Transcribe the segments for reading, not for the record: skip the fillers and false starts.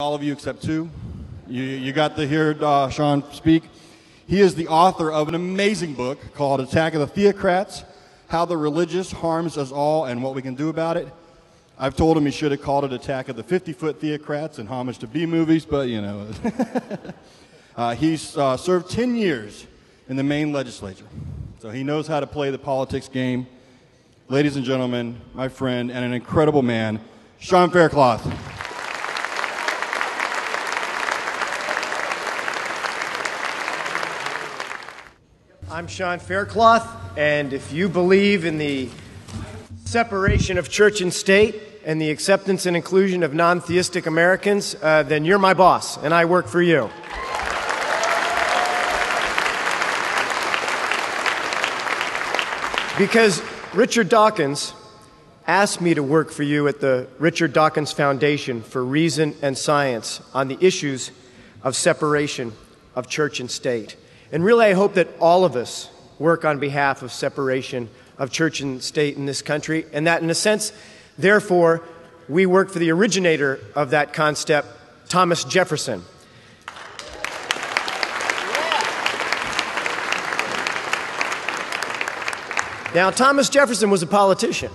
All of you except two. You got to hear Sean speak. He is the author of an amazing book called Attack of the Theocrats, How the Religious Harms Us All and What We Can Do About It. I've told him he should have called it Attack of the 50-Foot Theocrats in homage to B-movies, but you know. He's served 10 years in the Maine legislature, so he knows how to play the politics game. Ladies and gentlemen, my friend and an incredible man, Sean Faircloth. I'm Sean Faircloth, and if you believe in the separation of church and state and the acceptance and inclusion of non-theistic Americans, then you're my boss, and I work for you. Because Richard Dawkins asked me to work for you at the Richard Dawkins Foundation for Reason and Science on the issues of separation of church and state. And really, I hope that all of us work on behalf of separation of church and state in this country, and that, in a sense, therefore, we work for the originator of that concept, Thomas Jefferson. Now, Thomas Jefferson was a politician,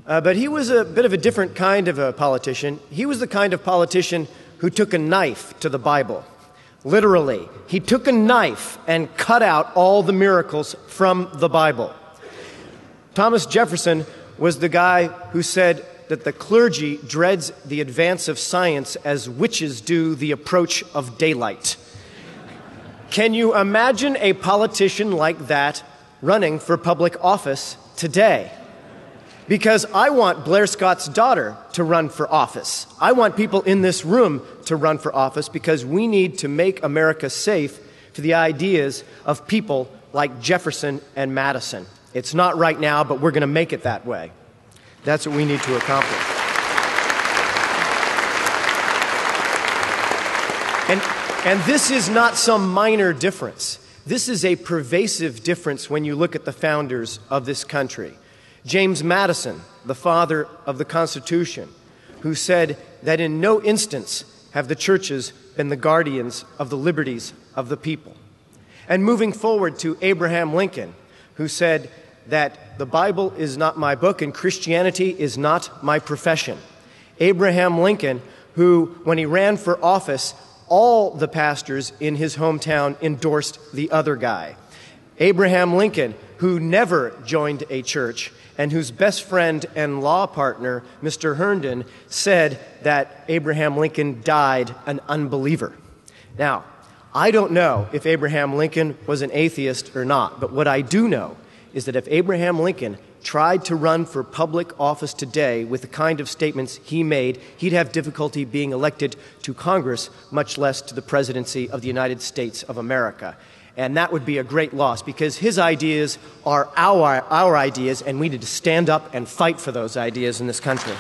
but he was a bit of a different kind of a politician. He was the kind of politician who took a knife to the Bible. Literally, he took a knife and cut out all the miracles from the Bible. Thomas Jefferson was the guy who said that the clergy dreads the advance of science as witches do the approach of daylight. Can you imagine a politician like that running for public office today? Because I want Blair Scott's daughter to run for office. I want people in this room to run for office because we need to make America safe for the ideas of people like Jefferson and Madison. It's not right now, but we're going to make it that way. That's what we need to accomplish. And this is not some minor difference. This is a pervasive difference when you look at the founders of this country. James Madison, the father of the Constitution, who said that in no instance have the churches been the guardians of the liberties of the people. And moving forward to Abraham Lincoln, who said that the Bible is not my book and Christianity is not my profession. Abraham Lincoln, who, when he ran for office, all the pastors in his hometown endorsed the other guy. Abraham Lincoln, who never joined a church, and whose best friend and law partner, Mr. Herndon, said that Abraham Lincoln died an unbeliever. Now, I don't know if Abraham Lincoln was an atheist or not, but what I do know is that if Abraham Lincoln tried to run for public office today with the kind of statements he made, he'd have difficulty being elected to Congress, much less to the presidency of the United States of America. And that would be a great loss because his ideas are our ideas, and we need to stand up and fight for those ideas in this country.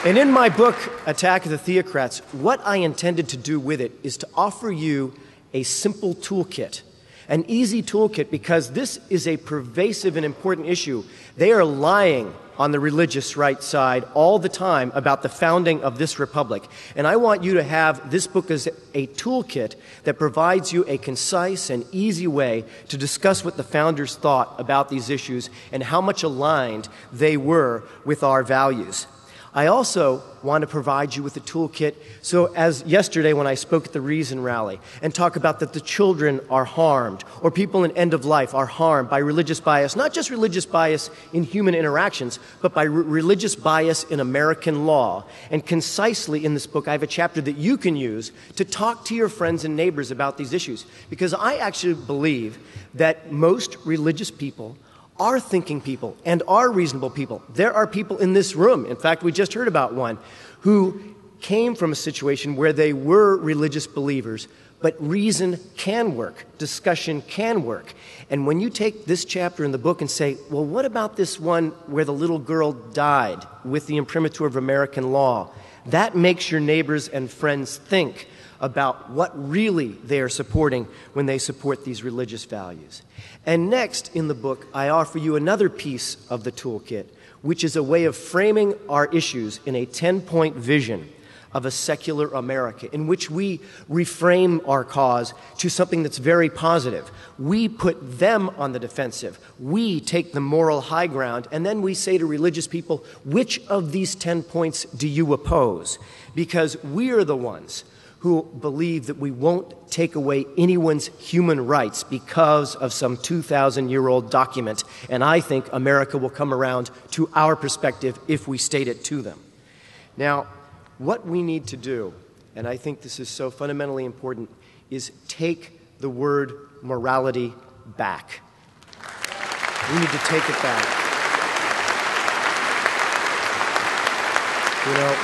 And in my book, Attack of the Theocrats, what I intended to do with it is to offer you a simple toolkit, an easy toolkit, because this is a pervasive and important issue. They are lying on the religious right side all the time about the founding of this republic. And I want you to have this book as a toolkit that provides you a concise and easy way to discuss what the founders thought about these issues and how much aligned they were with our values. I also want to provide you with a toolkit, so as yesterday when I spoke at the Reason Rally and talk about that the children are harmed or people in end of life are harmed by religious bias, not just religious bias in human interactions, but by religious bias in American law. And concisely in this book, I have a chapter that you can use to talk to your friends and neighbors about these issues, because I actually believe that most religious people are thinking people and are reasonable people. There are people in this room, in fact, we just heard about one, who came from a situation where they were religious believers, but reason can work, discussion can work. And when you take this chapter in the book and say, well, what about this one where the little girl died with the imprimatur of American law? That makes your neighbors and friends think about what really they are supporting when they support these religious values. And next in the book, I offer you another piece of the toolkit, which is a way of framing our issues in a 10-point vision of a secular America, in which we reframe our cause to something that's very positive. We put them on the defensive. We take the moral high ground, and then we say to religious people, which of these 10 points do you oppose? Because we are the ones who believe that we won't take away anyone's human rights because of some 2,000-year-old document, and I think America will come around to our perspective if we state it to them. Now, what we need to do, and I think this is so fundamentally important, is take the word morality back. We need to take it back. You know,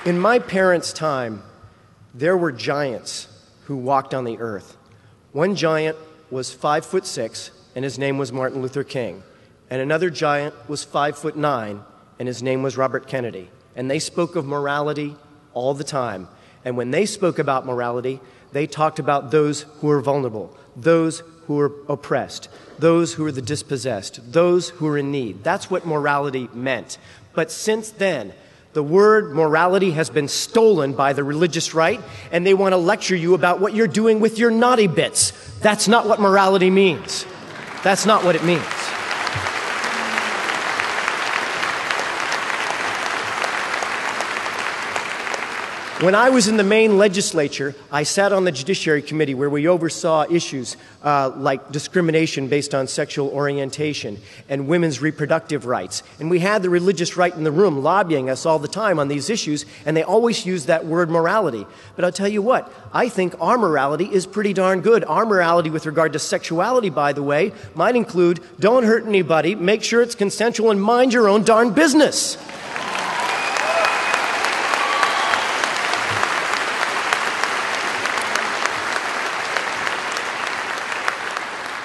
in my parents' time, there were giants who walked on the earth. One giant was 5'6", and his name was Martin Luther King. And another giant was 5'9", and his name was Robert Kennedy. And they spoke of morality all the time. And when they spoke about morality, they talked about those who are vulnerable, those who are oppressed, those who are the dispossessed, those who are in need. That's what morality meant. But since then, the word morality has been stolen by the religious right, and they want to lecture you about what you're doing with your naughty bits. That's not what morality means. That's not what it means. When I was in the Maine legislature, I sat on the Judiciary Committee where we oversaw issues like discrimination based on sexual orientation and women's reproductive rights. And we had the religious right in the room lobbying us all the time on these issues, and they always used that word morality. But I'll tell you what, I think our morality is pretty darn good. Our morality with regard to sexuality, by the way, might include don't hurt anybody, make sure it's consensual, and mind your own darn business.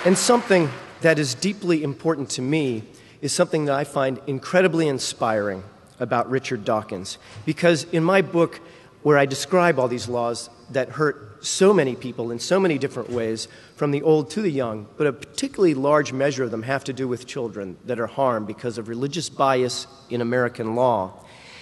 And something that is deeply important to me is something that I find incredibly inspiring about Richard Dawkins. Because in my book, where I describe all these laws that hurt so many people in so many different ways, from the old to the young, but a particularly large measure of them have to do with children that are harmed because of religious bias in American law.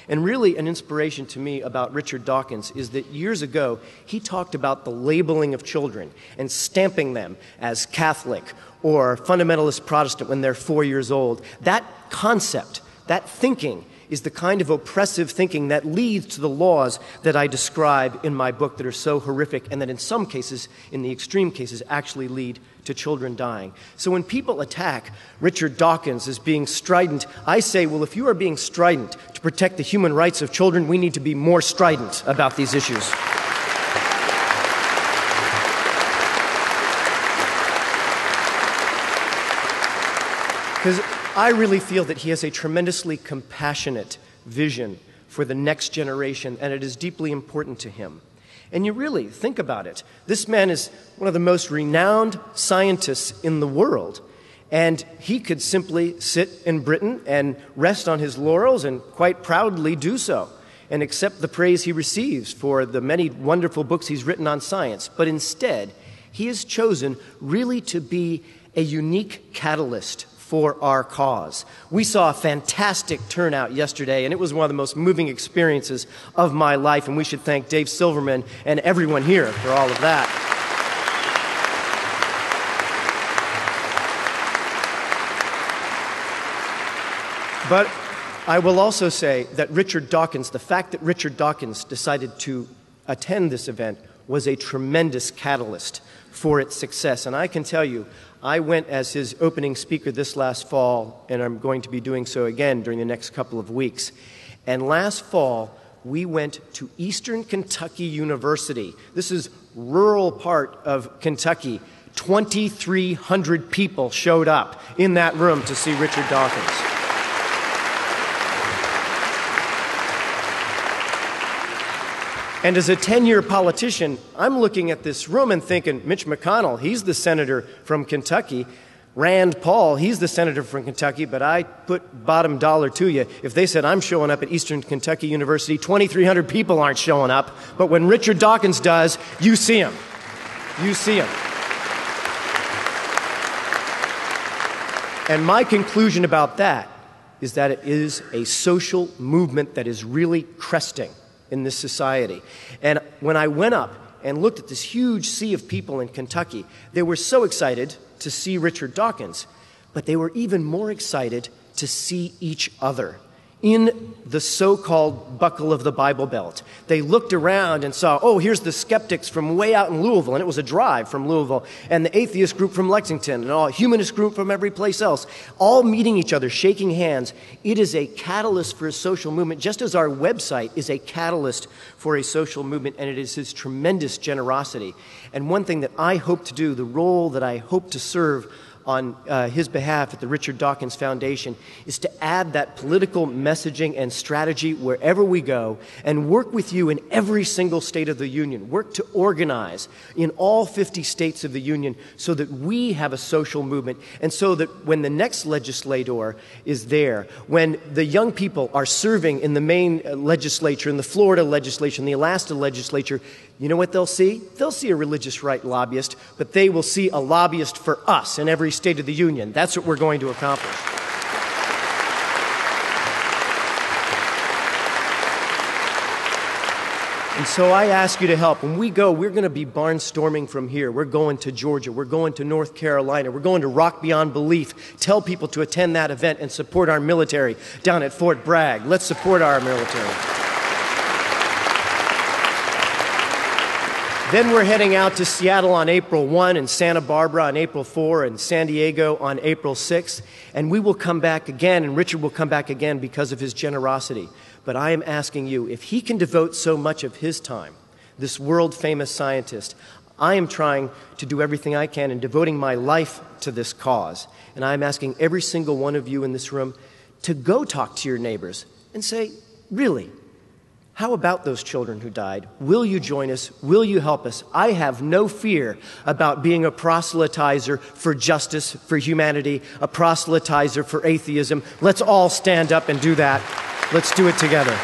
And really an inspiration to me about Richard Dawkins is that years ago, he talked about the labeling of children and stamping them as Catholic or fundamentalist Protestant when they're 4 years old. That concept, that thinking, is the kind of oppressive thinking that leads to the laws that I describe in my book that are so horrific and that in some cases, in the extreme cases, actually lead to children dying. So when people attack Richard Dawkins as being strident, I say, well, if you are being strident to protect the human rights of children, we need to be more strident about these issues. Because I really feel that he has a tremendously compassionate vision for the next generation, and it is deeply important to him. And you really think about it. This man is one of the most renowned scientists in the world, and he could simply sit in Britain and rest on his laurels and quite proudly do so and accept the praise he receives for the many wonderful books he's written on science. But instead, he has chosen really to be a unique catalyst for our cause. We saw a fantastic turnout yesterday, and it was one of the most moving experiences of my life, and we should thank Dave Silverman and everyone here for all of that. But I will also say that Richard Dawkins, the fact that Richard Dawkins decided to attend this event was a tremendous catalyst for its success. And I can tell you, I went as his opening speaker this last fall, and I'm going to be doing so again during the next couple of weeks. And last fall, we went to Eastern Kentucky University. This is rural part of Kentucky. 2,300 people showed up in that room to see Richard Dawkins. And as a 10-year politician, I'm looking at this room and thinking, Mitch McConnell, he's the senator from Kentucky. Rand Paul, he's the senator from Kentucky, but I put bottom dollar to you. If they said I'm showing up at Eastern Kentucky University, 2,300 people aren't showing up. But when Richard Dawkins does, you see him. You see him. And my conclusion about that is that it is a social movement that is really cresting in this society. And when I went up and looked at this huge sea of people in Kentucky, they were so excited to see Richard Dawkins, but they were even more excited to see each other in the so-called buckle of the Bible Belt. They looked around and saw, oh, here's the skeptics from way out in Louisville, and it was a drive from Louisville, and the atheist group from Lexington, and a humanist group from every place else, all meeting each other, shaking hands. It is a catalyst for a social movement, just as our website is a catalyst for a social movement, and it is his tremendous generosity. And one thing that I hope to do, the role that I hope to serve on his behalf at the Richard Dawkins Foundation, is to add that political messaging and strategy wherever we go and work with you in every single state of the union, work to organize in all 50 states of the union so that we have a social movement, and so that when the next legislator is there, when the young people are serving in the Maine legislature, in the Florida legislature, in the Alaska legislature, you know what they'll see? They'll see a religious right lobbyist, but they will see a lobbyist for us in every state of the union. That's what we're going to accomplish. And so I ask you to help. When we go, we're going to be barnstorming from here. We're going to Georgia. We're going to North Carolina. We're going to Rock Beyond Belief. Tell people to attend that event and support our military down at Fort Bragg. Let's support our military. Then we're heading out to Seattle on April 1 and Santa Barbara on April 4 and San Diego on April 6. And we will come back again, and Richard will come back again because of his generosity. But I am asking you, if he can devote so much of his time, this world-famous scientist, I am trying to do everything I can in devoting my life to this cause. And I'm asking every single one of you in this room to go talk to your neighbors and say, really, how about those children who died? Will you join us? Will you help us? I have no fear about being a proselytizer for justice, for humanity, a proselytizer for atheism. Let's all stand up and do that. Let's do it together.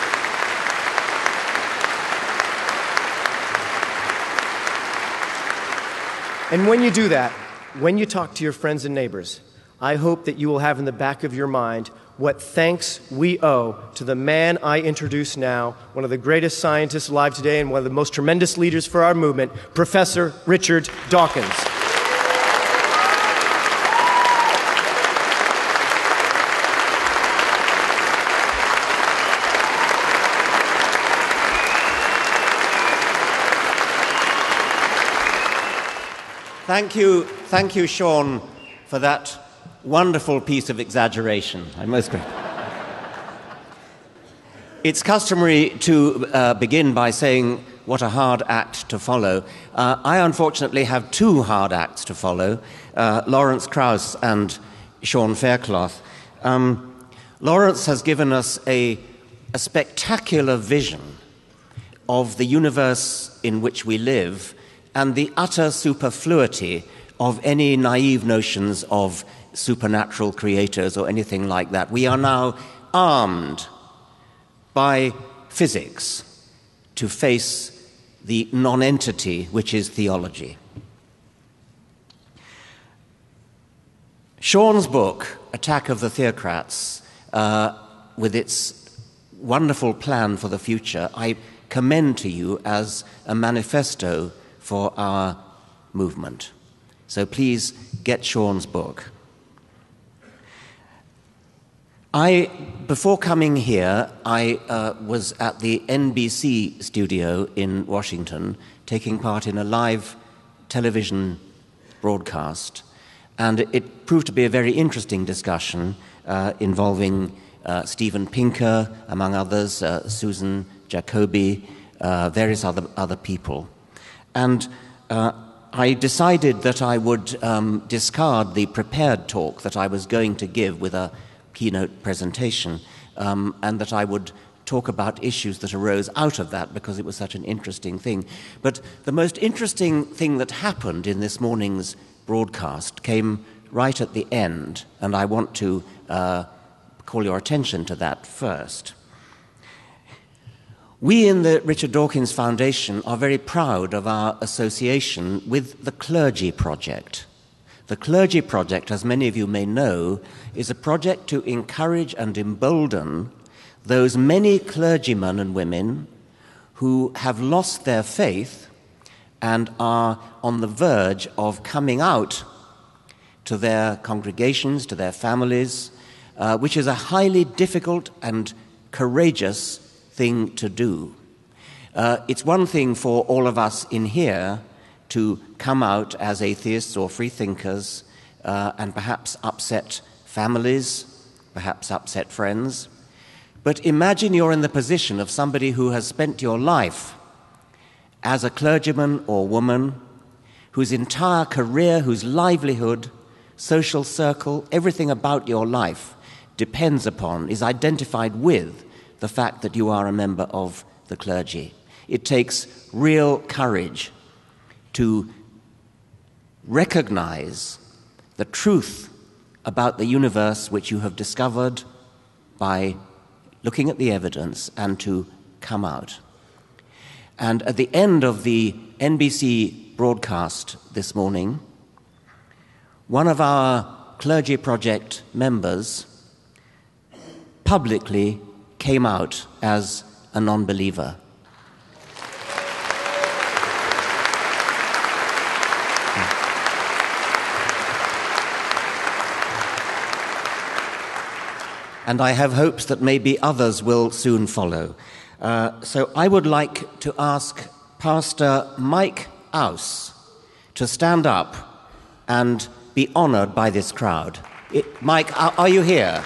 And when you do that, when you talk to your friends and neighbors, I hope that you will have in the back of your mind what thanks we owe to the man I introduce now, one of the greatest scientists alive today and one of the most tremendous leaders for our movement, Professor Richard Dawkins. Thank you, Sean, for that wonderful piece of exaggeration. I'm most grateful. It's customary to begin by saying what a hard act to follow. I unfortunately have two hard acts to follow, Lawrence Krauss and Sean Faircloth. Lawrence has given us a spectacular vision of the universe in which we live and the utter superfluity of any naive notions of supernatural creators or anything like that. We are now armed by physics to face the non-entity which is theology. Sean's book, Attack of the Theocrats, with its wonderful plan for the future, I commend to you as a manifesto for our movement. So please get Sean's book. Before coming here, I was at the NBC studio in Washington, taking part in a live television broadcast, and it proved to be a very interesting discussion involving Steven Pinker, among others, Susan Jacoby, various other people. And I decided that I would discard the prepared talk that I was going to give with a keynote presentation, and that I would talk about issues that arose out of that because it was such an interesting thing. But the most interesting thing that happened in this morning's broadcast came right at the end, and I want to call your attention to that first. We in the Richard Dawkins Foundation are very proud of our association with the Clergy Project. The Clergy Project, as many of you may know, is a project to encourage and embolden those many clergymen and women who have lost their faith and are on the verge of coming out to their congregations, to their families, which is a highly difficult and courageous thing to do. It's one thing for all of us in here to come out as atheists or free thinkers and perhaps upset families, perhaps upset friends. But imagine you're in the position of somebody who has spent your life as a clergyman or woman, whose entire career, whose livelihood, social circle, everything about your life depends upon, is identified with the fact that you are a member of the clergy. It takes real courage to recognize the truth about the universe which you have discovered by looking at the evidence and to come out. And at the end of the NBC broadcast this morning, one of our Clergy Project members publicly came out as a non-believer. And I have hopes that maybe others will soon follow. So I would like to ask Pastor Mike Aus to stand up and be honored by this crowd. Mike, are you here?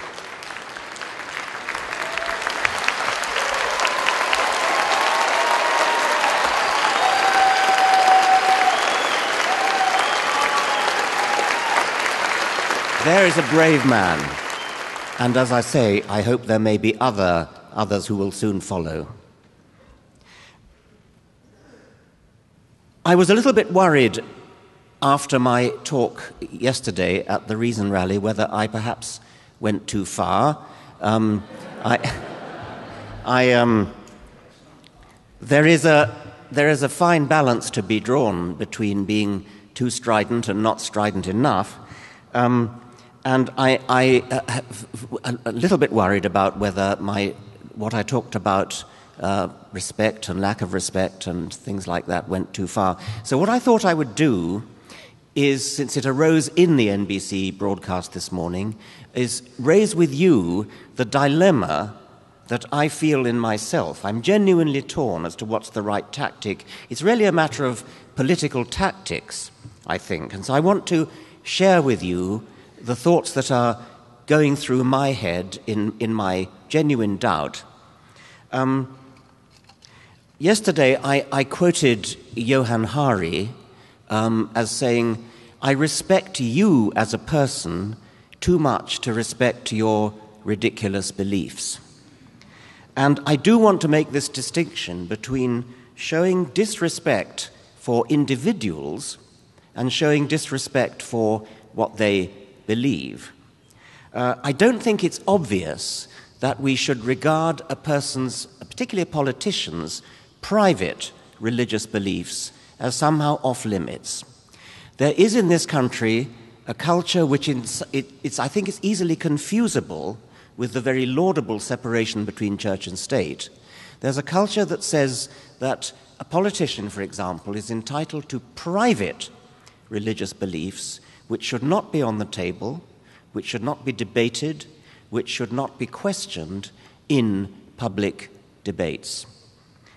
There is a brave man. And as I say, I hope there may be others who will soon follow. I was a little bit worried after my talk yesterday at the Reason Rally whether I perhaps went too far. There is a fine balance to be drawn between being too strident and not strident enough. And I a little bit worried about whether what I talked about, respect and lack of respect and things like that, went too far. So what I thought I would do is, since it arose in the NBC broadcast this morning, is raise with you the dilemma that I feel in myself. I'm genuinely torn as to what's the right tactic. It's really a matter of political tactics, I think. And so I want to share with you the thoughts that are going through my head in my genuine doubt. Yesterday, I quoted Johann Hari as saying, "I respect you as a person too much to respect your ridiculous beliefs." And I do want to make this distinction between showing disrespect for individuals and showing disrespect for what they believe. I don't think it's obvious that we should regard a person's, particularly a politician's, private religious beliefs as somehow off limits. There is in this country a culture which I think is easily confusable with the very laudable separation between church and state. There's a culture that says that a politician, for example, is entitled to private religious beliefs which should not be on the table, which should not be debated, which should not be questioned in public debates.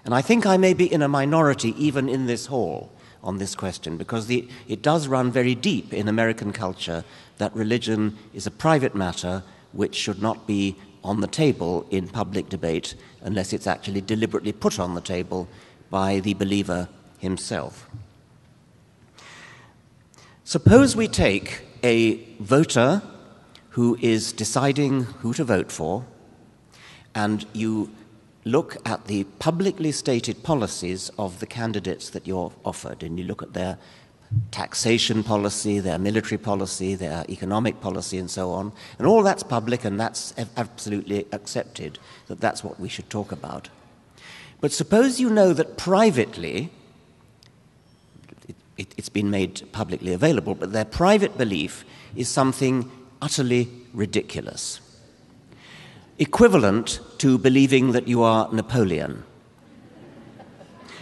And I think I may be in a minority even in this hall on this question, because it does run very deep in American culture that religion is a private matter which should not be on the table in public debate unless it's actually deliberately put on the table by the believer himself. Suppose we take a voter who is deciding who to vote for, and you look at the publicly stated policies of the candidates that you're offered, and you look at their taxation policy, their military policy, their economic policy, and so on. And all that's public, and that's absolutely accepted, that that's what we should talk about. But suppose you know that privately, it's been made publicly available, but their private belief is something utterly ridiculous, equivalent to believing that you are Napoleon.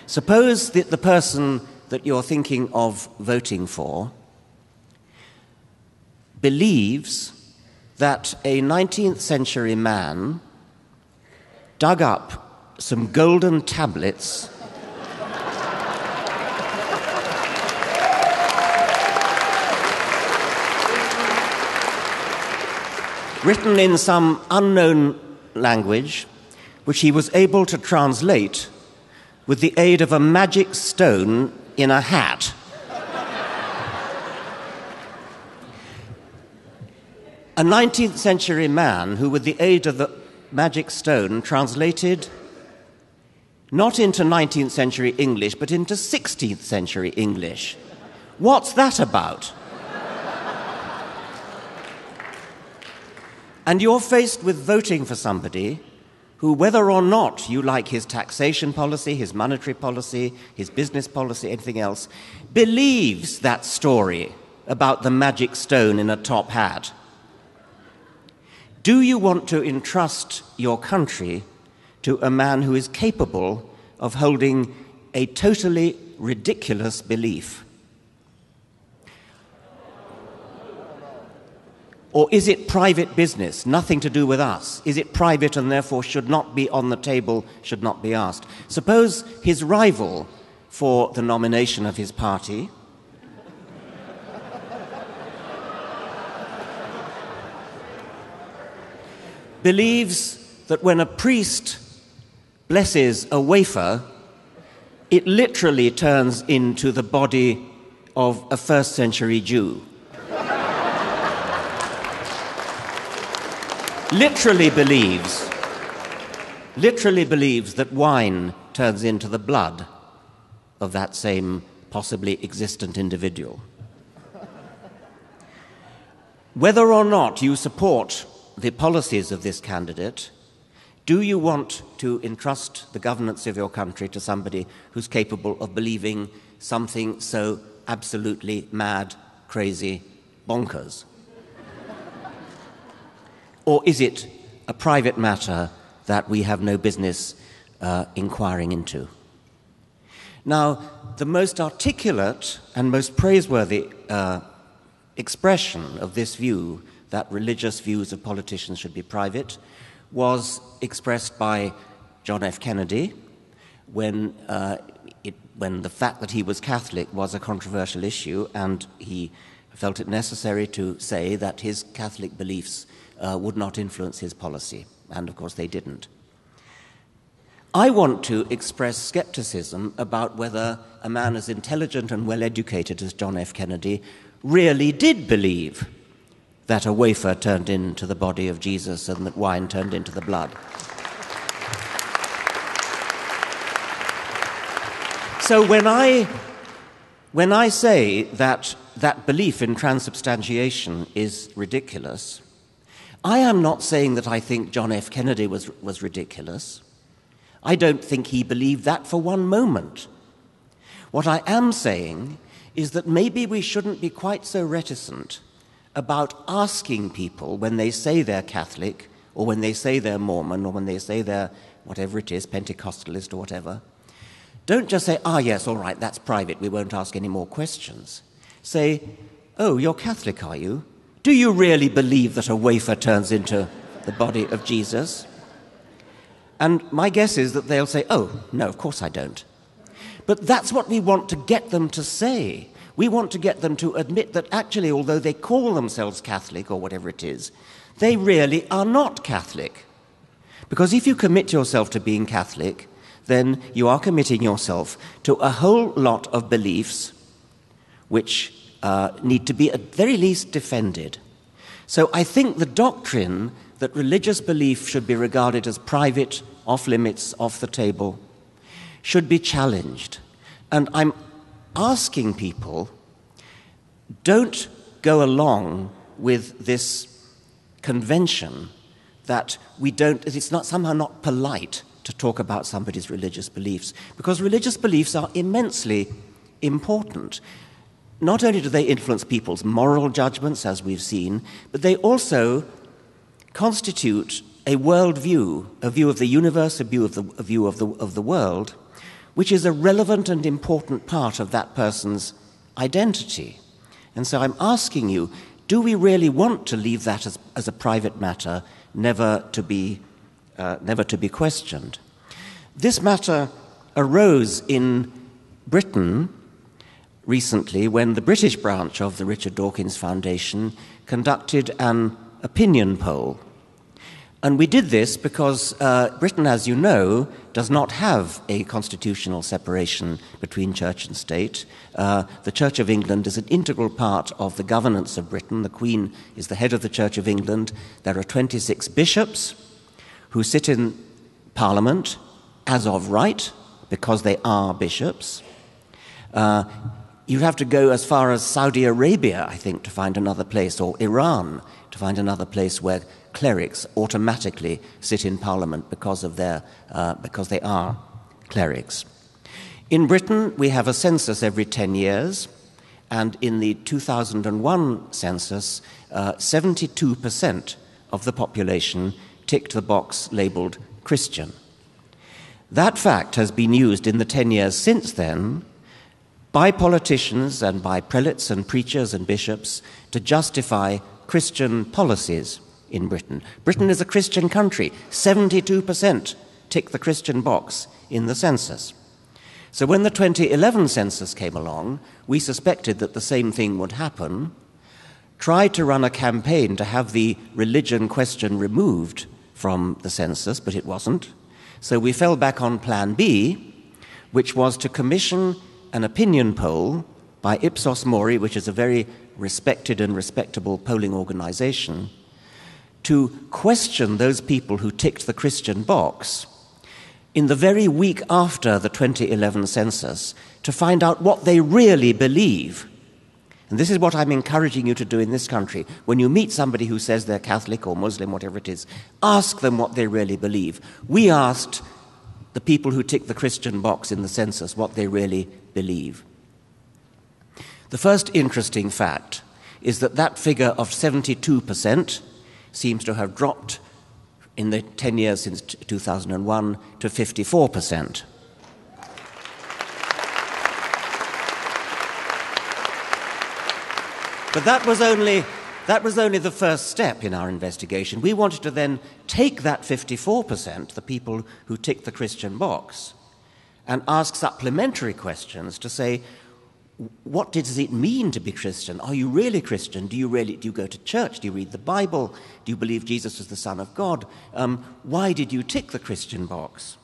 Suppose that the person that you're thinking of voting for believes that a 19th century man dug up some golden tablets written in some unknown language, which he was able to translate with the aid of a magic stone in a hat. A 19th century man who, with the aid of the magic stone, translated not into 19th century English, but into 16th century English. What's that about? And you're faced with voting for somebody who, whether or not you like his taxation policy, his monetary policy, his business policy, anything else, believes that story about the magic stone in a top hat. Do you want to entrust your country to a man who is capable of holding a totally ridiculous belief? Or is it private business, nothing to do with us? Is it private and therefore should not be on the table, should not be asked? Suppose his rival for the nomination of his party believes that when a priest blesses a wafer, it literally turns into the body of a first century Jew. Literally believes that wine turns into the blood of that same possibly existent individual. Whether or not you support the policies of this candidate, do you want to entrust the governance of your country to somebody who's capable of believing something so absolutely mad, crazy, bonkers? Or is it a private matter that we have no business inquiring into? Now, the most articulate and most praiseworthy expression of this view, that religious views of politicians should be private, was expressed by John F. Kennedy when the fact that he was Catholic was a controversial issue, and he felt it necessary to say that his Catholic beliefs would not influence his policy, and of course they didn't. I want to express skepticism about whether a man as intelligent and well-educated as John F. Kennedy really did believe that a wafer turned into the body of Jesus and that wine turned into the blood. So when I say that belief in transubstantiation is ridiculous, I am not saying that I think John F. Kennedy was ridiculous. I don't think he believed that for one moment. What I am saying is that maybe we shouldn't be quite so reticent about asking people when they say they're Catholic, or when they say they're Mormon, or when they say they're whatever it is, Pentecostalist or whatever. Don't just say, yes, all right, that's private, we won't ask any more questions. Say, oh, you're Catholic, are you? Do you really believe that a wafer turns into the body of Jesus? And my guess is that they'll say, oh, no, of course I don't. But that's what we want to get them to say. We want to get them to admit that actually, although they call themselves Catholic or whatever it is, they really are not Catholic. Because if you commit yourself to being Catholic, then you are committing yourself to a whole lot of beliefs which need to be at very least defended. So I think the doctrine that religious belief should be regarded as private, off limits, off the table, should be challenged. And I'm asking people don't go along with this convention that it's not somehow not polite to talk about somebody's religious beliefs, because religious beliefs are immensely important. Not only do they influence people's moral judgments, as we've seen, but they also constitute a worldview, a view of the universe, a view of the world, which is a relevant and important part of that person's identity. And so I'm asking you, do we really want to leave that as a private matter, never to be questioned? This matter arose in Britain recently when the British branch of the Richard Dawkins Foundation conducted an opinion poll. And we did this because Britain, as you know, does not have a constitutional separation between church and state. The Church of England is an integral part of the governance of Britain. The Queen is the head of the Church of England. There are 26 bishops who sit in Parliament as of right, because they are bishops. You have to go as far as Saudi Arabia, I think, to find another place, or Iran, to find another place where clerics automatically sit in Parliament because they are clerics. In Britain, we have a census every 10 years, and in the 2001 census, 72% of the population ticked the box labelled Christian. That fact has been used in the 10 years since then by politicians and by prelates and preachers and bishops to justify Christian policies in Britain. Britain is a Christian country. 72% tick the Christian box in the census. So when the 2011 census came along, we suspected that the same thing would happen, tried to run a campaign to have the religion question removed from the census, but it wasn't. So we fell back on Plan B, which was to commission an opinion poll by Ipsos Mori, which is a very respected and respectable polling organization, to question those people who ticked the Christian box in the very week after the 2011 census to find out what they really believe. And this is what I'm encouraging you to do in this country. When you meet somebody who says they're Catholic or Muslim, whatever it is, ask them what they really believe. We asked the people who tick the Christian box in the census what they really believe. The first interesting fact is that figure of 72% seems to have dropped in the 10 years since 2001 to 54%. But that was only the first step in our investigation. We wanted to then take that 54%, the people who tick the Christian box, and ask supplementary questions to say, what does it mean to be Christian? Are you really Christian? Do you go to church? Do you read the Bible? Do you believe Jesus is the Son of God? Why did you tick the Christian box?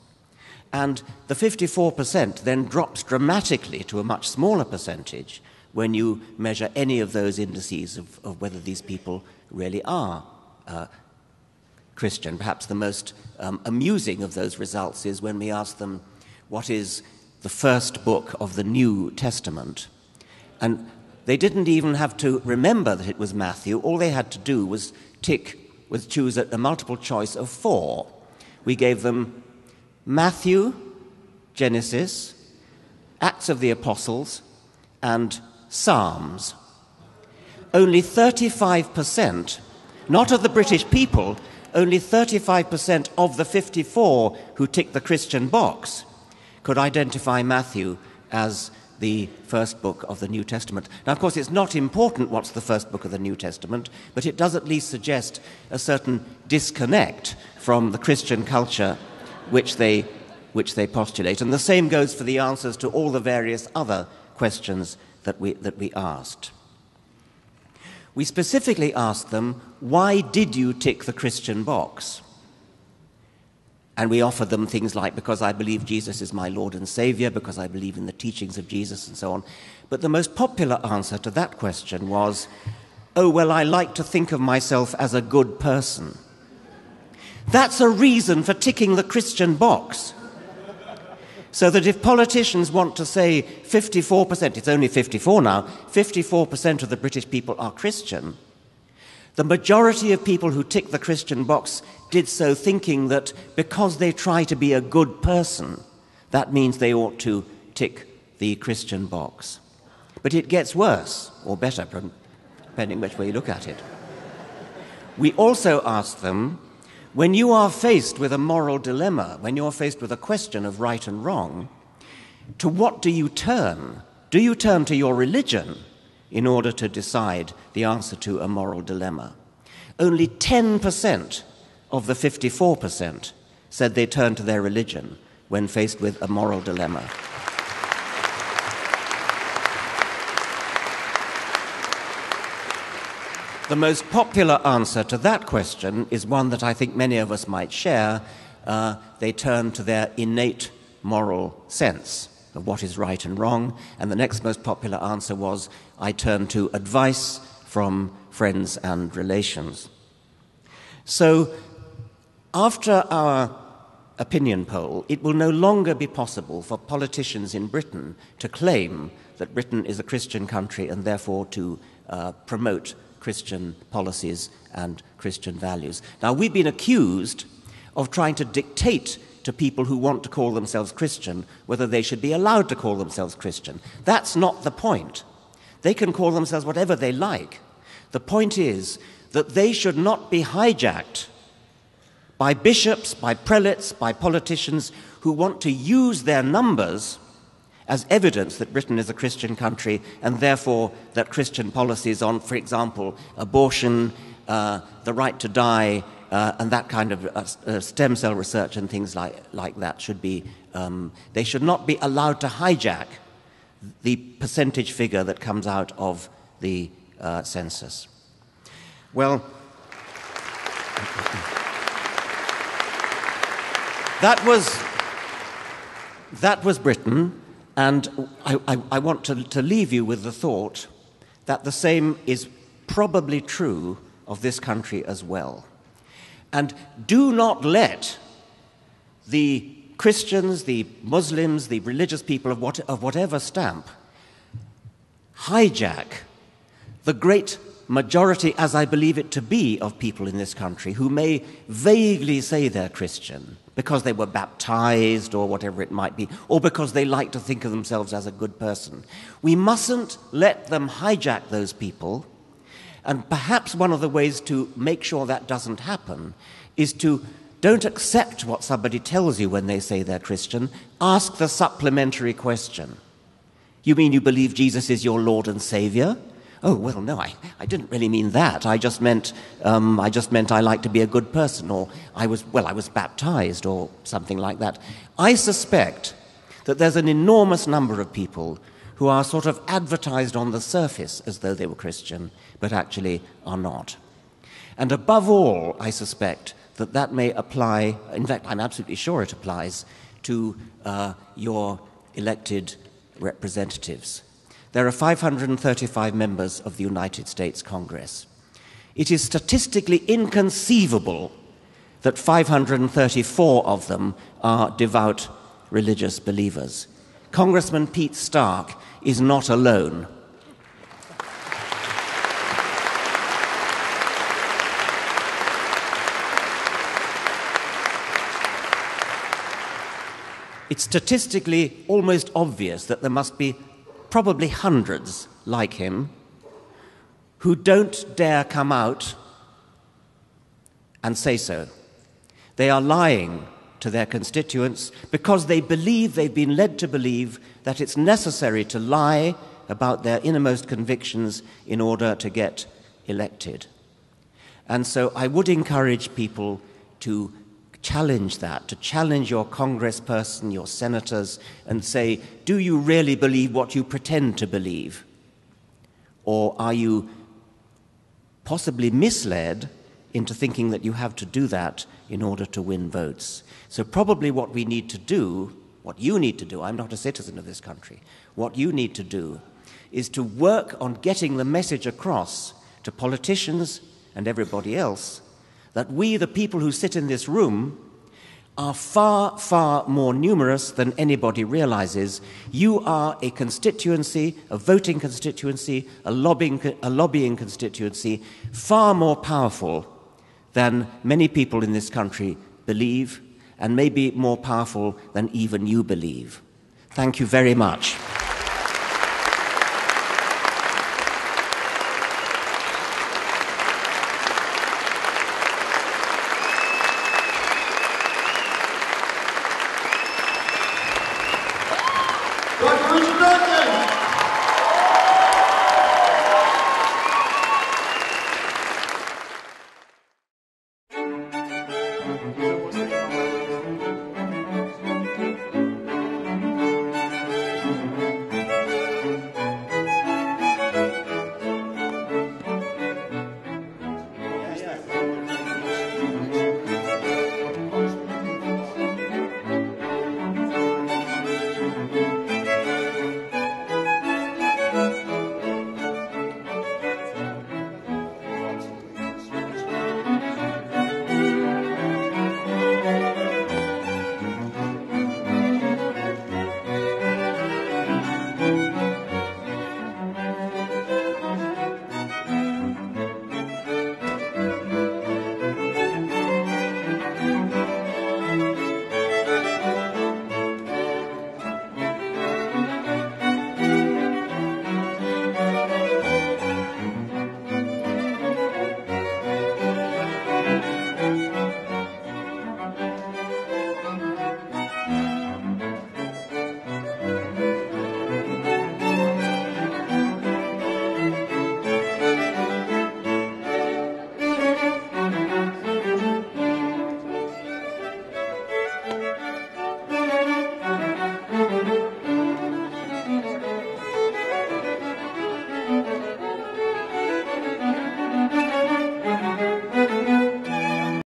And the 54% then drops dramatically to a much smaller percentage when you measure any of those indices of whether these people really are Christian. Perhaps the most amusing of those results is when we ask them, what is the first book of the New Testament? And they didn't even have to remember that it was Matthew. All they had to do was choose a multiple choice of 4. We gave them Matthew, Genesis, Acts of the Apostles, and Psalms. Only 35%, not of the British people, only 35% of the 54 who ticked the Christian box could identify Matthew as the first book of the New Testament. Now, of course, it's not important what's the first book of the New Testament, but it does at least suggest a certain disconnect from the Christian culture which they postulate. And the same goes for the answers to all the various other questions that we asked. We specifically asked them, why did you tick the Christian box? And we offered them things like, because I believe Jesus is my Lord and Savior, because I believe in the teachings of Jesus, and so on. But the most popular answer to that question was, oh, well, I like to think of myself as a good person. That's a reason for ticking the Christian box. So that if politicians want to say 54%, it's only 54 now, 54% of the British people are Christian, the majority of people who tick the Christian box did so thinking that because they try to be a good person, that means they ought to tick the Christian box. But it gets worse, or better, depending which way you look at it. We also asked them, when you are faced with a moral dilemma, when you're faced with a question of right and wrong, to what do you turn? Do you turn to your religion in order to decide the answer to a moral dilemma? Only 10% of the 54% said they turned to their religion when faced with a moral dilemma. The most popular answer to that question is one that I think many of us might share. They turn to their innate moral sense of what is right and wrong. And the next most popular answer was, I turn to advice from friends and relations. So after our opinion poll, it will no longer be possible for politicians in Britain to claim that Britain is a Christian country and therefore to promote Christian policies and Christian values. Now, we've been accused of trying to dictate to people who want to call themselves Christian whether they should be allowed to call themselves Christian. That's not the point. They can call themselves whatever they like. The point is that they should not be hijacked by bishops, by prelates, by politicians who want to use their numbers as evidence that Britain is a Christian country and therefore that Christian policies on, for example, abortion, the right to die, and that kind of stem cell research and things like that should be, they should not be allowed to hijack the percentage figure that comes out of the census. Well, that was Britain. And I want to leave you with the thought that the same is probably true of this country as well. And do not let the Christians, the Muslims, the religious people of whatever stamp hijack the great majority, as I believe it to be, of people in this country who may vaguely say they're Christian because they were baptized or whatever it might be, or because they like to think of themselves as a good person. We mustn't let them hijack those people, and perhaps one of the ways to make sure that doesn't happen is to don't accept what somebody tells you when they say they're Christian. Ask the supplementary question. You mean you believe Jesus is your Lord and Savior? Oh, well, no, I didn't really mean that. I just meant I like to be a good person, or I was baptized, or something like that. I suspect that there's an enormous number of people who are sort of advertised on the surface as though they were Christian, but actually are not. And above all, I suspect that may apply, in fact, I'm absolutely sure it applies to your elected representatives. There are 535 members of the United States Congress. It is statistically inconceivable that 534 of them are devout religious believers. Congressman Pete Stark is not alone. It's statistically almost obvious that there must be probably hundreds like him who don't dare come out and say so. They are lying to their constituents because they believe, they've been led to believe, that it's necessary to lie about their innermost convictions in order to get elected. And so I would encourage people to challenge that, to challenge your congressperson, your senators, and say, do you really believe what you pretend to believe? Or are you possibly misled into thinking that you have to do that in order to win votes? So probably what we need to do, what you need to do, I'm not a citizen of this country, what you need to do is to work on getting the message across to politicians and everybody else that we, the people who sit in this room, are far, far more numerous than anybody realizes. You are a constituency, a voting constituency, a lobbying constituency, far more powerful than many people in this country believe, and maybe more powerful than even you believe. Thank you very much. Dr. Richard Dawkins! That was